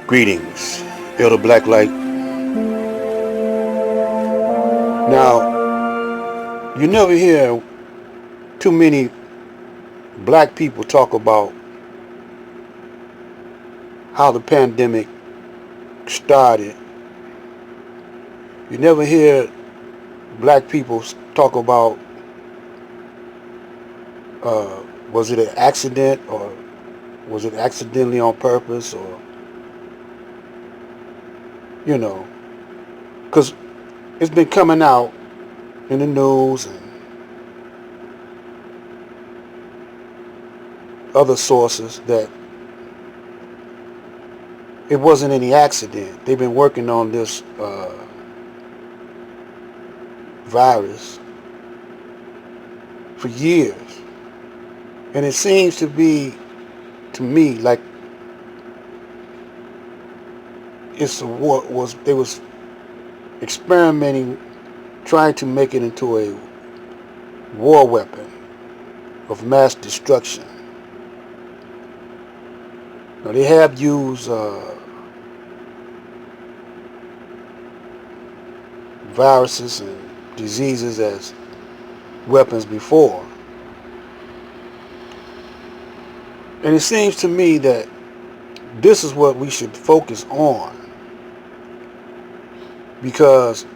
Greetings, Elder Blacklight. Now, you never hear too many black people talk about how the pandemic started. You never hear black people talk about was it an accident or was it accidentally on purpose or, you know, because it's been coming out in the news and other sources that it wasn't any accident. They've been working on this virus for years. And it seems to be, to me, like it's a war, they was experimenting, trying to make it into a war weapon of mass destruction. Now they have used viruses and diseases as weapons before. And it seems to me that this is what we should focus on, because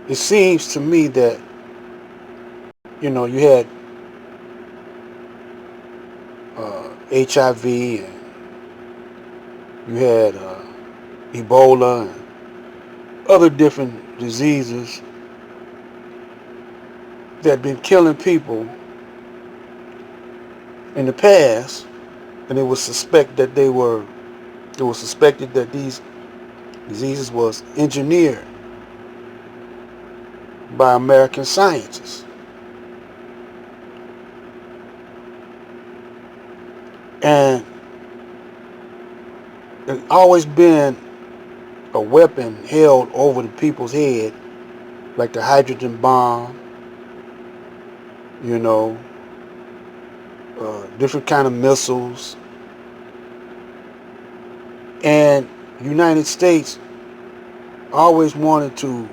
it seems to me that, you know, you had HIV and you had Ebola and other different diseases that have been killing people in the past, and it was suspected that these diseases was engineered by American scientists. And there's always been a weapon held over the people's head, like the hydrogen bomb, you know, different kind of missiles. And the United States always wanted to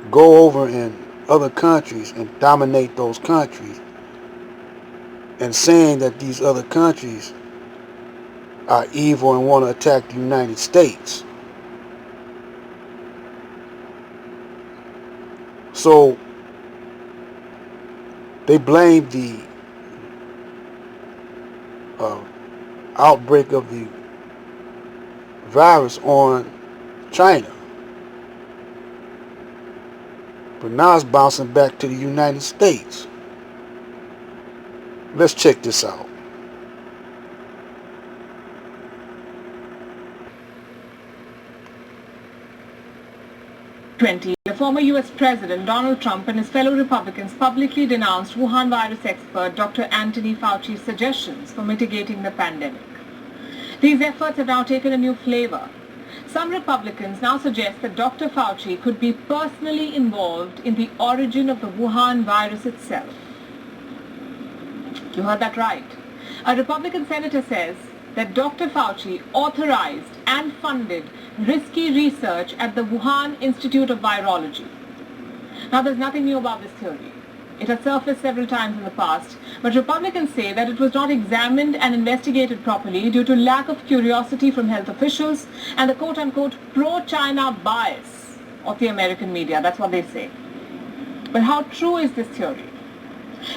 go over in other countries and dominate those countries, and saying that these other countries are evil and want to attack the United States. So they blamed the outbreak of the virus on China. But now it's bouncing back to the United States. Let's check this out. 2020, the former U.S. President Donald Trump and his fellow Republicans publicly denounced Wuhan virus expert Dr. Anthony Fauci's suggestions for mitigating the pandemic. These efforts have now taken a new flavor. Some Republicans now suggest that Dr. Fauci could be personally involved in the origin of the Wuhan virus itself. You heard that right. A Republican senator says that Dr. Fauci authorized and funded risky research at the Wuhan Institute of Virology. Now, there's nothing new about this theory. It has surfaced several times in the past, but Republicans say that it was not examined and investigated properly due to lack of curiosity from health officials and the quote-unquote pro-China bias of the American media. That's what they say. But how true is this theory?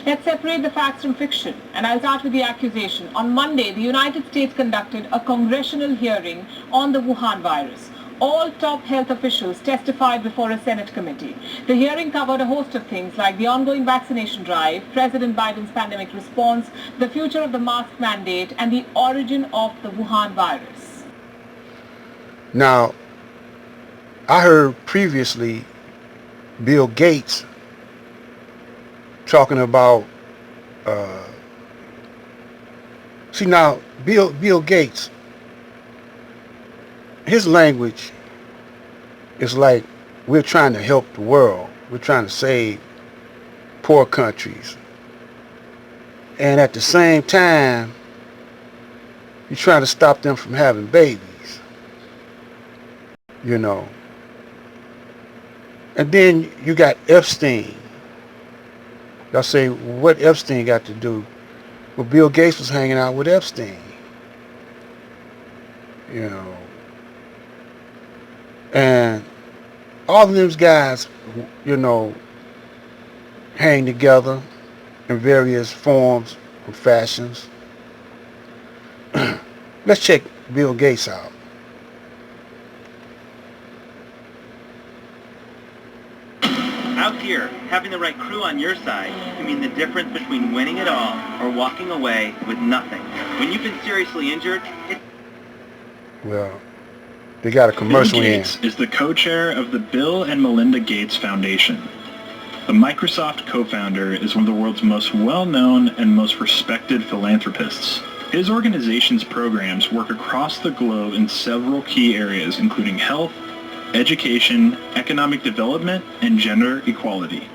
Let's separate the facts from fiction, and I'll start with the accusation. On Monday, the United States conducted a congressional hearing on the Wuhan virus. All top health officials testified before a Senate committee. The hearing covered a host of things like the ongoing vaccination drive, President Biden's pandemic response, the future of the mask mandate, and the origin of the Wuhan virus. Now, I heard previously Bill Gates talking about, Bill Gates, his language is like, we're trying to help the world. We're trying to save poor countries. And at the same time, you're trying to stop them from having babies, you know. And then you got Epstein. Y'all say, what Epstein got to do? Well, Bill Gates was hanging out with Epstein, you know. And all of those guys, you know, hang together in various forms and fashions. Let's check Bill Gates out. Out here, having the right crew on your side can mean the difference between winning it all or walking away with nothing. When you've been seriously injured, Well, they got a commercial Bill in. Gates is the co-chair of the Bill and Melinda Gates Foundation. The Microsoft co-founder is one of the world's most well-known and most respected philanthropists. His organization's programs work across the globe in several key areas, including health, education, economic development, and gender equality.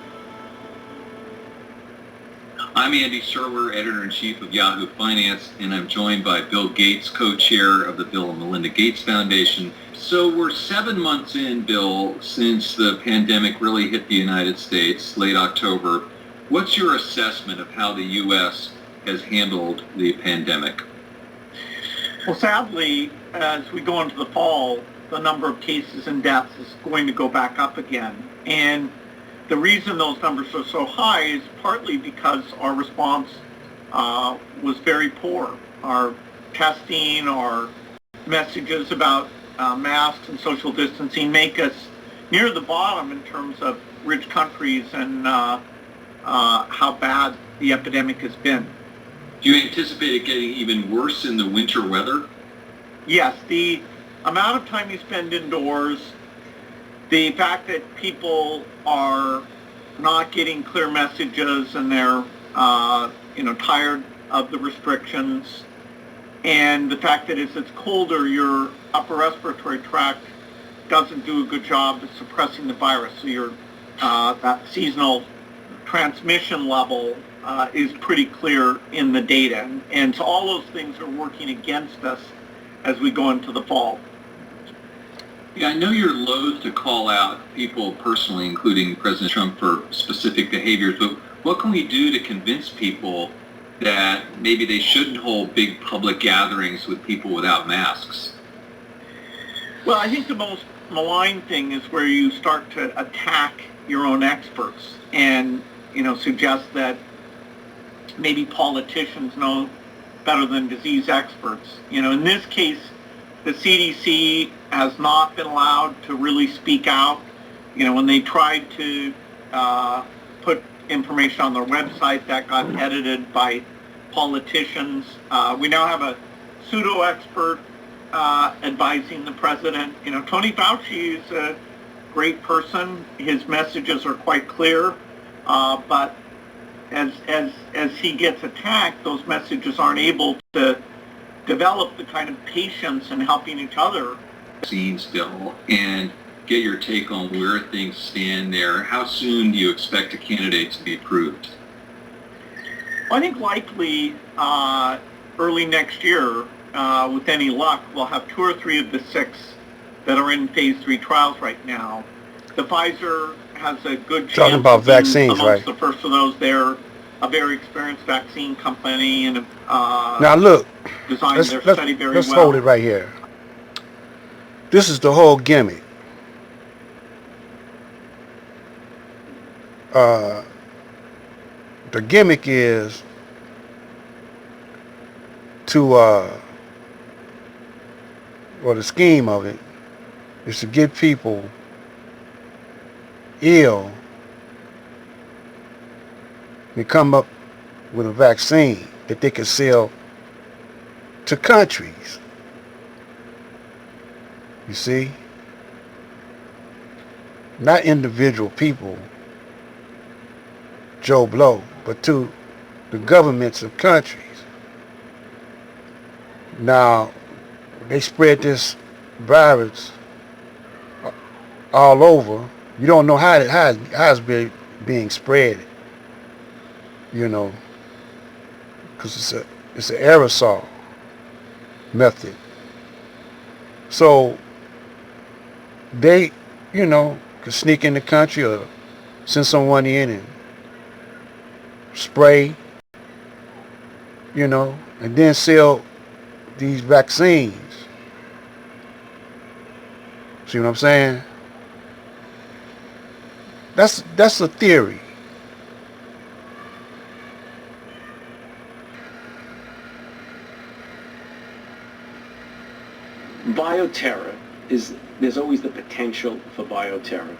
I'm Andy Serwer, Editor-in-Chief of Yahoo Finance, and I'm joined by Bill Gates, co-chair of the Bill and Melinda Gates Foundation. So we're 7 months in, Bill, since the pandemic really hit the United States, late October. What's your assessment of how the U.S. has handled the pandemic? Well, sadly, as we go into the fall, the number of cases and deaths is going to go back up again. And the reason those numbers are so high is partly because our response was very poor. Our testing, our messages about masks and social distancing make us near the bottom in terms of rich countries and how bad the epidemic has been. Do you anticipate it getting even worse in the winter weather? Yes, the amount of time you spend indoors, the fact that people are not getting clear messages and they're tired of the restrictions, and the fact that as it's colder, your upper respiratory tract doesn't do a good job of suppressing the virus. So your that seasonal transmission level is pretty clear in the data, and so all those things are working against us as we go into the fall. Yeah, I know you're loath to call out people personally, including President Trump, for specific behaviors, but what can we do to convince people that maybe they shouldn't hold big public gatherings with people without masks? Well, I think the most malign thing is where you start to attack your own experts and, suggest that maybe politicians know better than disease experts. In this case, the CDC has not been allowed to really speak out. When they tried to put information on their website, that got edited by politicians. We now have a pseudo-expert advising the president. Tony Fauci is a great person. His messages are quite clear, but as he gets attacked, those messages aren't able to develop the kind of patience and helping each other. Vaccines, Bill, and get your take on where things stand there. How soon do you expect a candidate to be approved? I think likely early next year, with any luck, we'll have 2 or 3 of the 6 that are in phase 3 trials right now. The Pfizer has a good chance. Talking about of being vaccines, right? The first of those. They're a very experienced vaccine company and Now look, designed their study very let's well. hold it right here. This is the whole gimmick. The gimmick is to, the scheme of it is to get people ill and come up with a vaccine that they can sell to countries. You see? Not individual people, Joe Blow, but to the governments of countries. Now, they spread this virus all over. You don't know how it's being spread, because it's an aerosol method. So they, could sneak in the country or send someone in and spray, and then sell these vaccines. See what I'm saying? That's a theory. Bioterror there's always the potential for bioterror.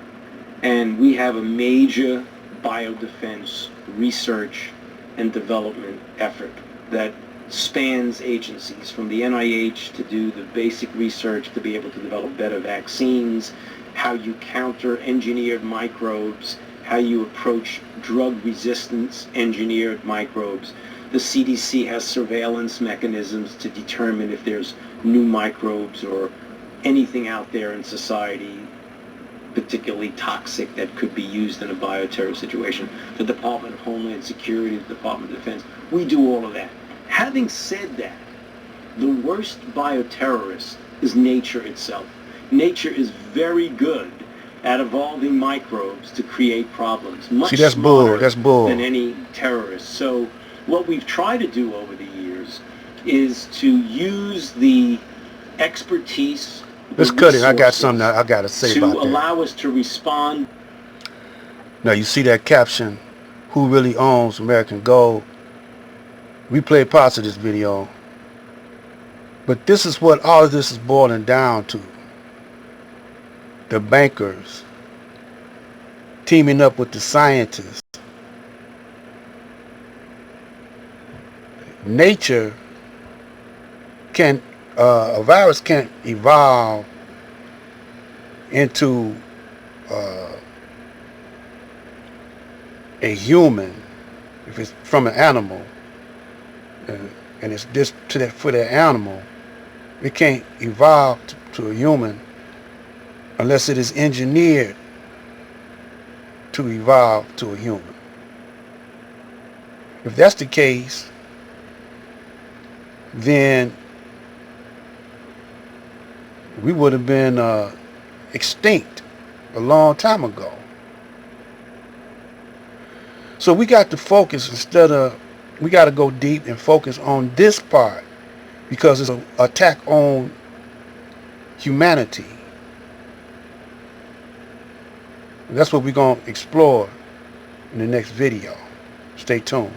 And we have a major biodefense research and development effort that spans agencies, from the NIH to do the basic research to be able to develop better vaccines, how you counter engineered microbes, how you approach drug resistance engineered microbes. The CDC has surveillance mechanisms to determine if there's new microbes or anything out there in society particularly toxic that could be used in a bioterror situation. The Department of Homeland Security, the Department of Defense, we do all of that. Having said that, the worst bioterrorist is nature itself. Nature is very good at evolving microbes to create problems. Much See, that's bull. smarter That's bull. than any terrorist. So what we've tried to do over the years is to use the expertise. Let's cut it. I got something I got to say about that. To allow us to respond. Now you see that caption, who really owns American Gold? We played parts of this video. But this is what all of this is boiling down to. The bankers teaming up with the scientists. Nature can, a virus can't evolve into a human if it's from an animal, and it's this to that for that animal. It can't evolve to a human unless it is engineered to evolve to a human. If that's the case, then we would have been extinct a long time ago. So we got to focus we got to go deep and focus on this part, because it's an attack on humanity. And that's what we're going to explore in the next video. Stay tuned.